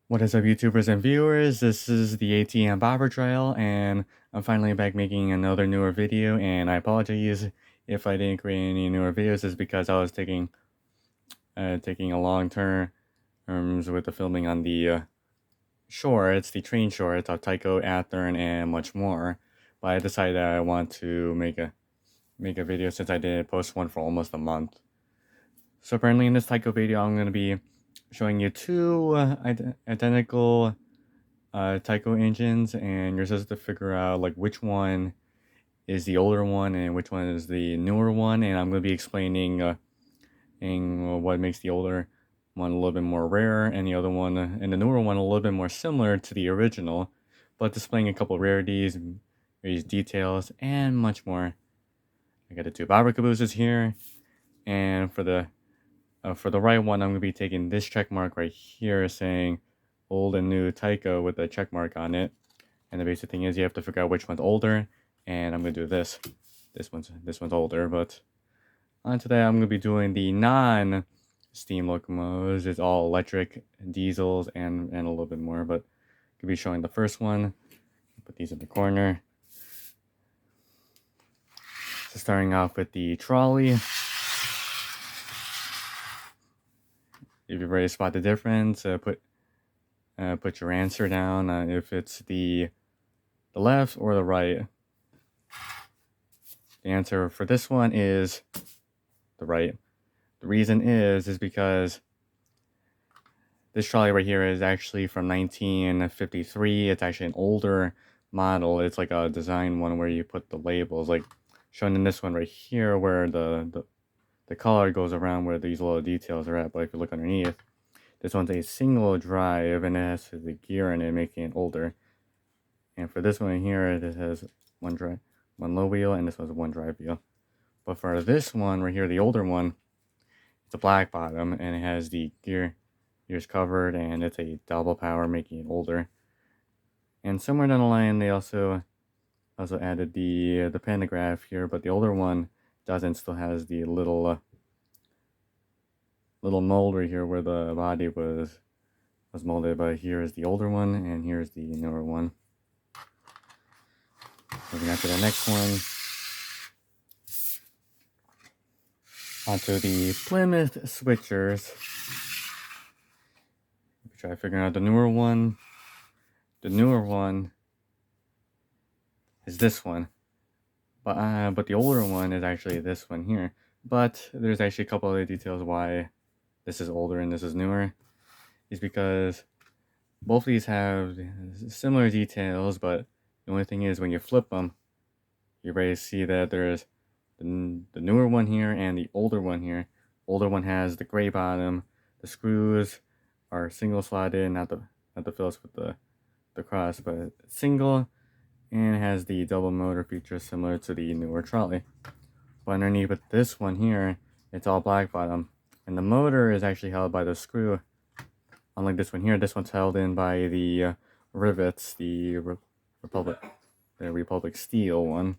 What is up, YouTubers and viewers? This is the ATM Bobber Trail, and I'm finally back making another newer video. And I apologize if I didn't create any newer videos. It's because I was taking a long terms with the filming on the shorts, the train shorts of Tyco, Athern, and much more. But I decided that I want to make a video since I didn't post one for almost a month. So apparently in this Tyco video, I'm going to be showing you two identical Tyco engines, and you're supposed to figure out like which one is the older one and which one is the newer one. And I'm going to be explaining what makes the older one a little bit more rare and the other one and the newer one a little bit more similar to the original, but displaying a couple rarities, various details, and much more. I got the two bobber cabooses here, and for the right one, I'm going to be taking this check mark right here saying old and new Tyco with a check mark on it. And the basic thing is you have to figure out which one's older, and I'm going to do this. This one's older, but on today I'm going to be doing the non-steam locomotives. It's all electric, diesels, and a little bit more, but I'm going to be showing the first one. Put these in the corner. So starting off with the trolley. If you've already spot the difference, put your answer down if it's the left or the right. The answer for this one is the right. The reason is because this trolley right here is actually from 1953. It's actually an older model. It's like a design one where you put the labels, like shown in this one right here, where the color goes around where these little details are at. But if you look underneath, this one's a single drive and it has the gear in it, making it older. And for this one here, it has one low wheel, and this one's one drive wheel. But for this one right here, the older one, it's a black bottom and it has the gears covered, and it's a double power, making it older. And somewhere down the line, they also added the pantograph here, but the older one doesn't. Still has the little mold right here where the body was molded. But here is the older one, and here's the newer one. Moving on to the next one. Onto the Plymouth switchers. Try figuring out the newer one. The newer one is this one, but the older one is actually this one here. But there's actually a couple other details why this is older and this is newer. Is because both of these have similar details, but the only thing is when you flip them, you're ready to see that there's the newer one here and the older one here. Older one has the gray bottom. The screws are single slotted, not the Phillips with the cross, but single, and has the double motor feature similar to the newer trolley. But underneath with this one here, it's all black bottom, and the motor is actually held by the screw. Unlike this one here, this one's held in by the rivets, the Republic steel one.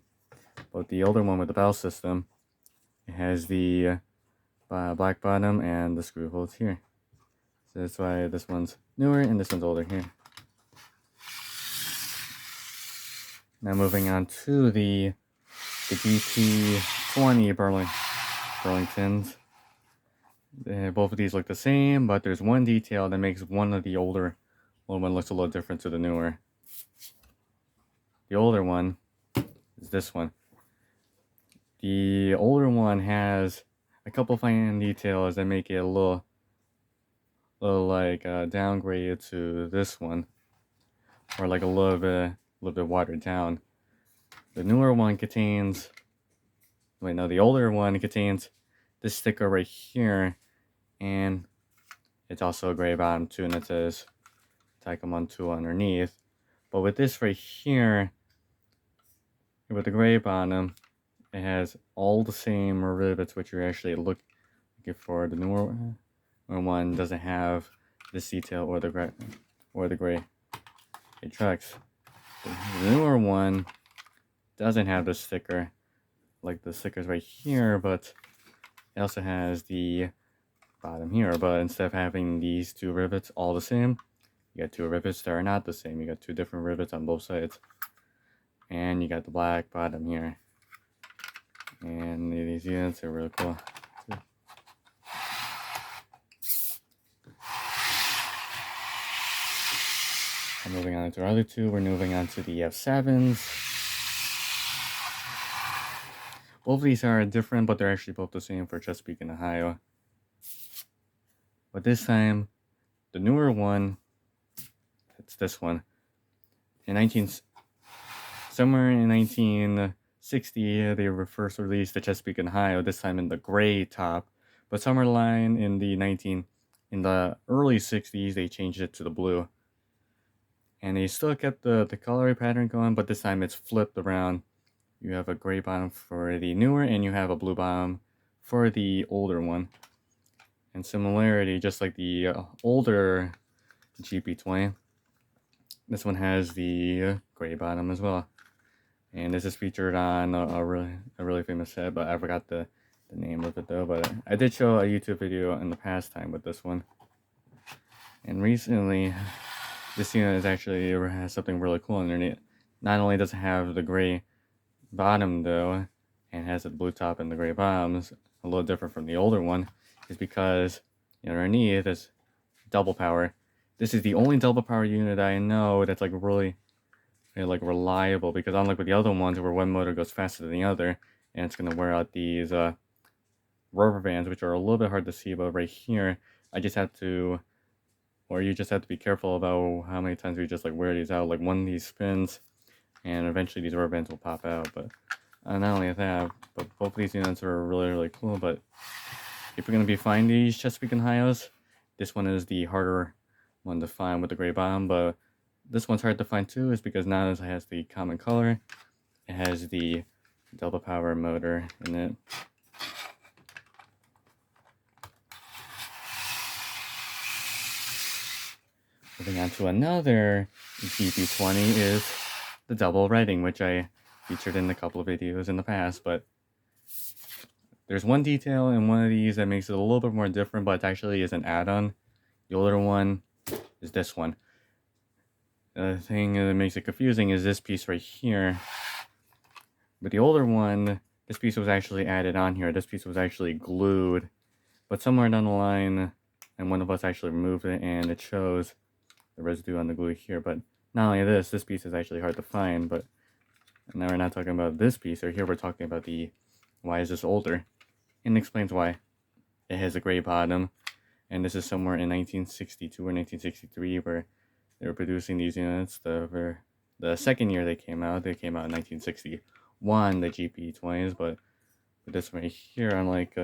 But the older one with the bell system, it has the black bottom and the screw holes here. So that's why this one's newer and this one's older here. Now moving on to the GT20 Burlingtons. Both of these look the same, but there's one detail that makes one of the older one looks a little different to the newer. The older one is this one. The older one has a couple fine details that make it a little like downgraded to this one, or like a little bit watered down. The newer one contains, the older one contains this sticker right here, and it's also a gray bottom too, and it says Tyco 2 underneath. But with this right here, with the gray bottom, it has all the same rivets which you're actually looking for. The newer one doesn't have this detail or the gray tracks. The newer one doesn't have the sticker, like the stickers right here, but it also has the bottom here. But instead of having these two rivets all the same, You got two rivets that are not the same. You got two different rivets on both sides. And you got the black bottom here. And these units are really cool. I'm moving on to our other two. We're moving on to the F7s. Both of these are different, but they're actually both the same for Chesapeake and Ohio. But this time, the newer one, it's this one. Somewhere in 1960, they were first released the Chesapeake and Ohio, this time in the gray top. But somewhere along in the early 60s, they changed it to the blue. And they still kept the color pattern going, but this time it's flipped around. You have a gray bottom for the newer, and you have a blue bottom for the older one. And similarity, just like the older GP20, this one has the gray bottom as well. And this is featured on a really famous set, but I forgot the name of it though. But I did show a YouTube video in the past time with this one. And recently, this unit has something really cool underneath. Not only does it have the gray bottom though, and has the blue top and the gray bottoms, a little different from the older one, is because underneath is double power. This is the only double power unit I know that's like really reliable, because unlike with the other ones where one motor goes faster than the other, and it's going to wear out these rubber bands, which are a little bit hard to see, but right here you just have to be careful about how many times you just wear these out. Like one of these spins and eventually these rubber bands will pop out. But not only that, but both of these units are really cool. But if you're going to be finding these Chesapeake and Ohios, this one is the harder one to find with the gray bottom, but this one's hard to find too, is because not only has the common color, it has the double power motor in it. Moving on to another GP20 is the double writing, which I featured in a couple of videos in the past, but there's one detail in one of these that makes it a little bit more different, but it actually is an add-on. The older one is this one. The thing that makes it confusing is this piece right here. But the older one, this piece was actually added on here. This piece was actually glued. But somewhere down the line, and one of us actually removed it, and it shows the residue on the glue here. But not only this piece is actually hard to find, but now we're not talking about this piece. Or here we're talking about why is this older? And it explains why. It has a gray bottom. And this is somewhere in 1962 or 1963 where they were producing these units. The second year they came out in 1961, the GP20s, but with this right here, unlike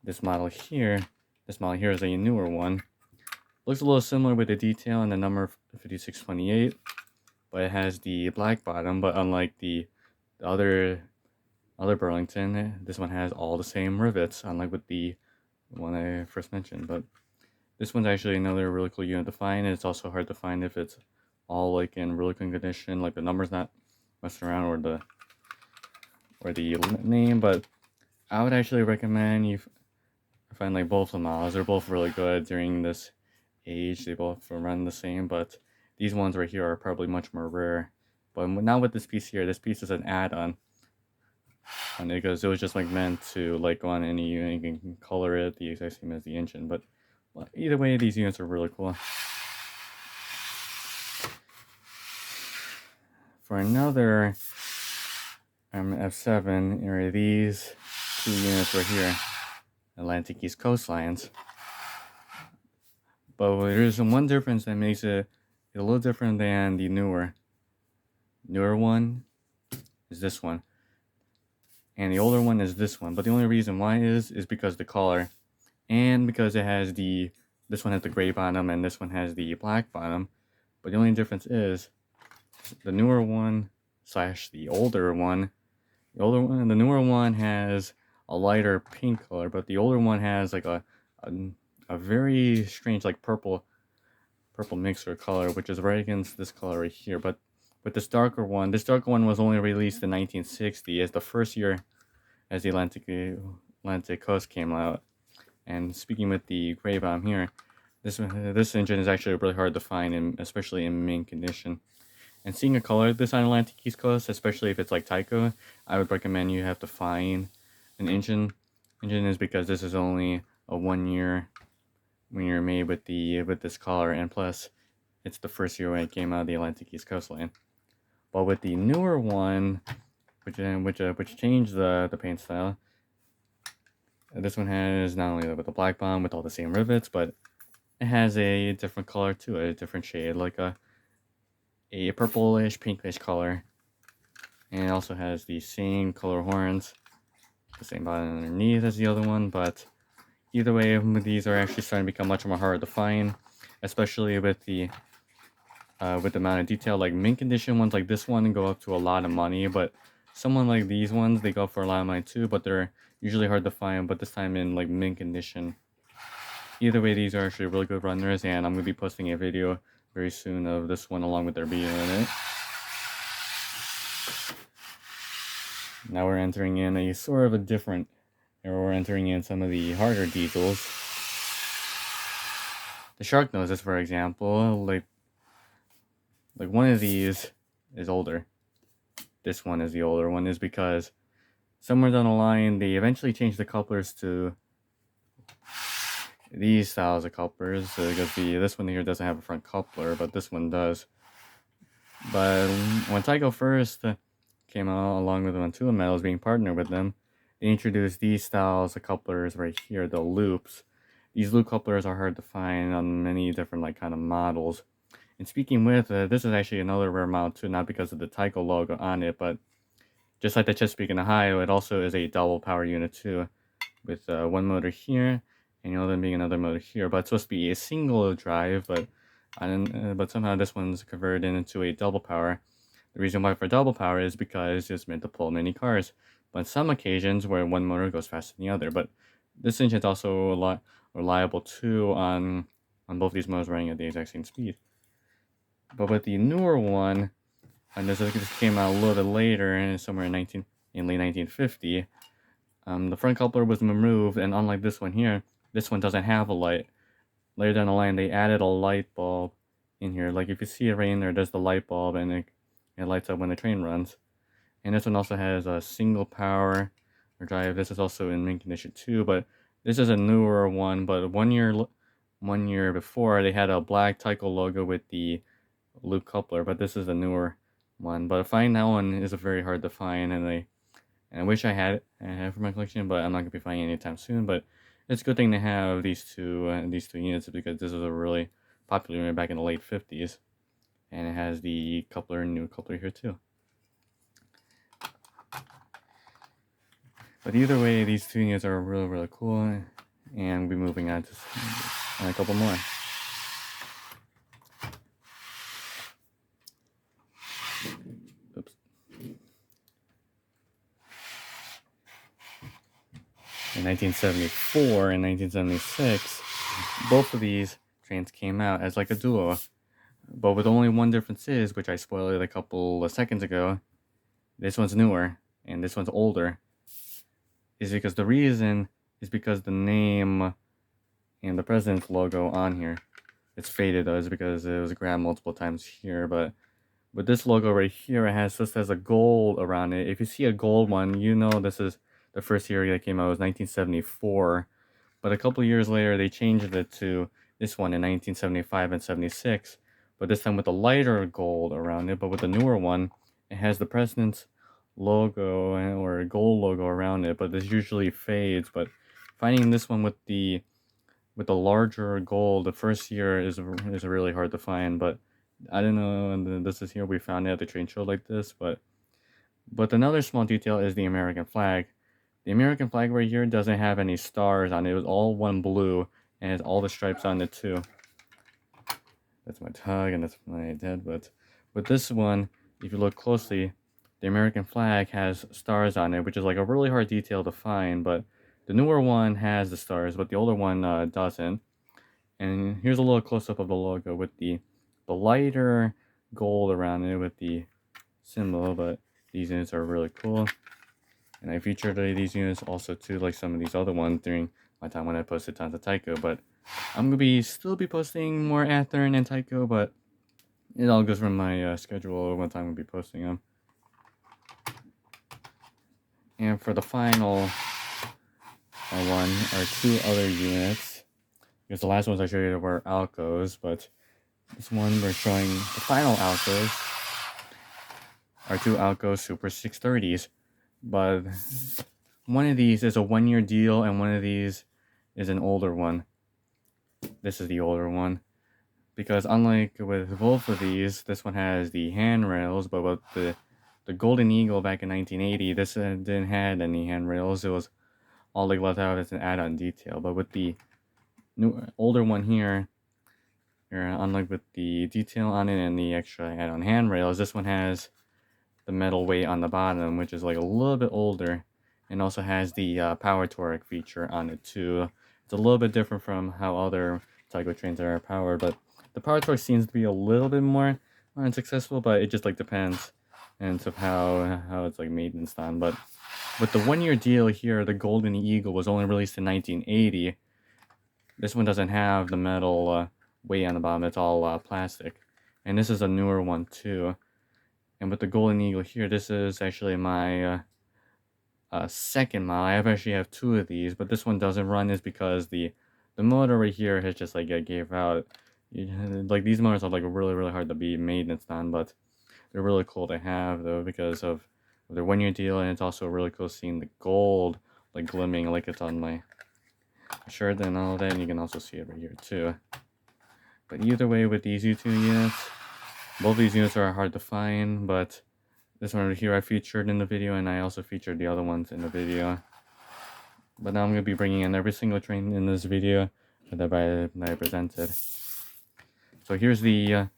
this model here is a newer one. Looks a little similar with the detail and the number 5628, but it has the black bottom, but unlike the other Burlington, this one has all the same rivets, unlike with the one I first mentioned. But this one's actually another really cool unit to find, and it's also hard to find if it's all in really good condition, like the number's not messed around or the name. But I would actually recommend you find both the models. They're both really good during this age. They both run the same, but these ones right here are probably much more rare. But not with this piece here. This piece is an add-on. And it was just meant to go on any unit. You can color it the exact same as the engine, but either way, these units are really cool. For another F7 area, these two units right here, Atlantic East Coast lines. But there's one difference that makes it a little different than the newer one is this one. And the older one is this one. But the only reason why is because the color. And because it has this one has the gray bottom and this one has the black bottom. But the only difference is the newer one / the older one. The newer one has a lighter pink color, but the older one has a very strange purple mixer color, which is right against this color right here. But with this darker one was only released in 1960 as the first year as the Atlantic Coast came out. And speaking with the gray bottom here, This engine is actually really hard to find, especially in mint condition. And seeing a color like this on Atlantic East Coast, especially if it's like Tyco, I would recommend you have to find an engine. Engine is because this is only a 1 year when you're made with this color, and plus it's the first year when it came out of the Atlantic East Coast line. But with the newer one, which changed the paint style, this one has not only with the black bond with all the same rivets, but it has a different color too, a different shade, like a purplish, pinkish color. And it also has the same color horns, the same bottom underneath as the other one, but either way, these are actually starting to become much more hard to find, especially with the amount of detail. Like mint condition ones like this one go up to a lot of money, but someone like these ones, they go for a lot of money too, but they're usually hard to find, but this time in like mint condition. Either way, these are actually really good runners, and I'm going to be posting a video very soon of this one along with their video in it. Now we're entering in a sort of a different, or we're entering in some of the harder diesels. The shark noses, for example, like one of these is older. This one is the older one, is because somewhere down the line they eventually changed the couplers to these styles of couplers, because this one here doesn't have a front coupler, but this one does. But when Tyco first came out, along with Mantua Metals being partnered with them, they introduced these styles of couplers right here, the loops. These loop couplers are hard to find on many different kind of models. And speaking with, this is actually another rare model too, not because of the Tyco logo on it, but just like the Chesapeake and Ohio, it also is a double power unit too, with one motor here, and the other being another motor here. But it's supposed to be a single drive, but somehow this one's converted into a double power. The reason why for double power is because it's meant to pull many cars, but on some occasions where one motor goes faster than the other. But this engine is also a lot reliable too on both these motors running at the exact same speed. But with the newer one, and this came out a little bit later, somewhere in late 1950, the front coupler was removed, and unlike this one here, this one doesn't have a light. Later down the line, they added a light bulb in here. Like if you see it right in there's the light bulb, and it lights up when the train runs. And this one also has a single power drive. This is also in mint condition too, but this is a newer one. But 1 year before, they had a black Tyco logo with the loop coupler, but this is a newer one. But finding that one is very hard to find, and I wish I had it for my collection, but I'm not gonna be finding it anytime soon. But it's a good thing to have these two units, because this was a really popular unit back in the late 50s, and it has the new coupler here too. But either way, these two units are really, really cool, and we'll be moving on to a couple more. Oops. In 1974 and 1976, both of these trains came out as like a duo, but with only one difference is, which I spoiled a couple of seconds ago, this one's newer and this one's older. Is because the reason is because the name and the president's logo on here, it's faded though, is because it was grabbed multiple times here. But with this logo right here, it has a gold around it. If you see a gold one, you know this is the first year that came out was 1974. But a couple years later, they changed it to this one in 1975 and 76. But this time with a lighter gold around it. But with the newer one, it has the president's logo or a gold logo around it. But this usually fades. But finding this one with the larger gold the first year is really hard to find. But I don't know, and this is here we found it at the train show like this. But another small detail is the American flag. The American flag right here doesn't have any stars on it. It was all one blue, and it has all the stripes on it too. That's my tug, and that's my dad. But with this one, if you look closely, the American flag has stars on it, which is like a really hard detail to find. But the newer one has the stars, but the older one doesn't. And here's a little close-up of the logo with the lighter gold around it with the symbol. But these units are really cool. And I featured these units also too, like some of these other ones during my time when I posted tons of Tyco. But I'm gonna still be posting more Athearn and Tyco, but it all goes from my schedule what time I'll be posting them. And for the final one are two other units, because the last ones I showed you were Alcos, but this one we're showing the final Alcos are two Alco Super 630s. But one of these is a 1-year deal and one of these is an older one. This is the older one. Because unlike with both of these, this one has the handrails, but with the Golden Eagle back in 1980, this didn't have any handrails. It was all like left out as an add-on detail. But with the older one here, unlike with the detail on it and the extra add-on handrails, this one has the metal weight on the bottom, which is like a little bit older, and also has the power torque feature on it too. It's a little bit different from how other Tyco trains are powered, but the power torque seems to be a little bit more unsuccessful, but it just like depends and of how it's like maintenance done. But with the 1-year deal here, the Golden Eagle was only released in 1980. This one doesn't have the metal weight on the bottom, it's all plastic. And this is a newer one too. And with the Golden Eagle here, this is actually my second model. I actually have two of these, but this one doesn't run is because the motor right here has just like gave out. Like these motors are like really hard to be maintenance on, but they're really cool to have though because of their 1-year deal, and it's also really cool seeing the gold like glimmering like it's on my shirt and all that, and you can also see it right here too. But either way, with these two units, both these units are hard to find, but this one right here I featured in the video, and I also featured the other ones in the video. But now I'm going to be bringing in every single train in this video that I presented. So here's the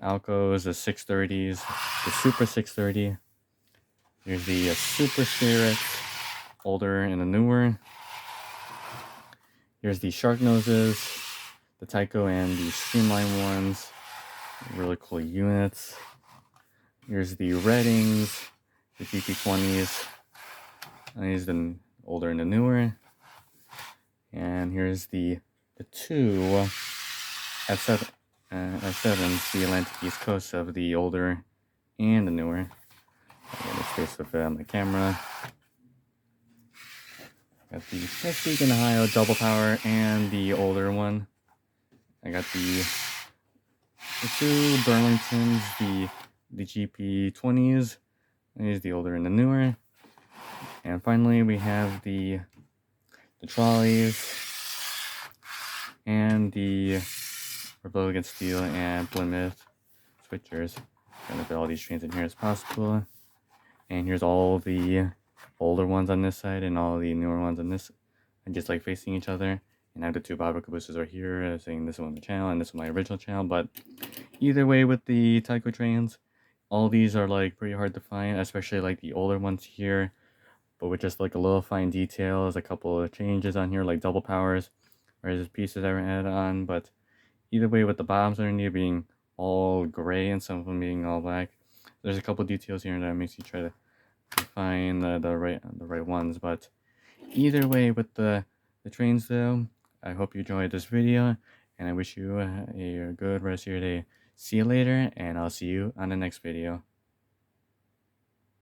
Alcos, the 630s, the Super 630. Here's the Super Spirit, older and the newer. Here's the Shark Noses, the Tyco and the Streamline ones. Really cool units. Here's the Reddings, the GP20s. Here's the older and the newer. And here's the two F7s, the Atlantic East Coast of the older and the newer. I got a space to fit on the camera. Got the Chesapeake and Ohio double power and the older one. I got the two Burlingtons, the GP20s. Here's the older and the newer. And finally we have the trolleys and the Republican Steel and Plymouth switchers. Trying to fit all these trains in here as possible. And here's all the older ones on this side and all the newer ones on this, and just like facing each other. And I have the two Bobber cabooses right here, saying this one on the channel and this one my original channel. But either way, with the Tyco trains, all these are like pretty hard to find, especially like the older ones here. But with just like a little fine details, a couple of changes on here, like double powers, or just pieces I added on. But either way, with the bottoms underneath being all gray and some of them being all black, there's a couple details here that makes you try to find the right ones. But either way, with the trains though, I hope you enjoyed this video, and I wish you a good rest of your day. See you later, and I'll see you on the next video.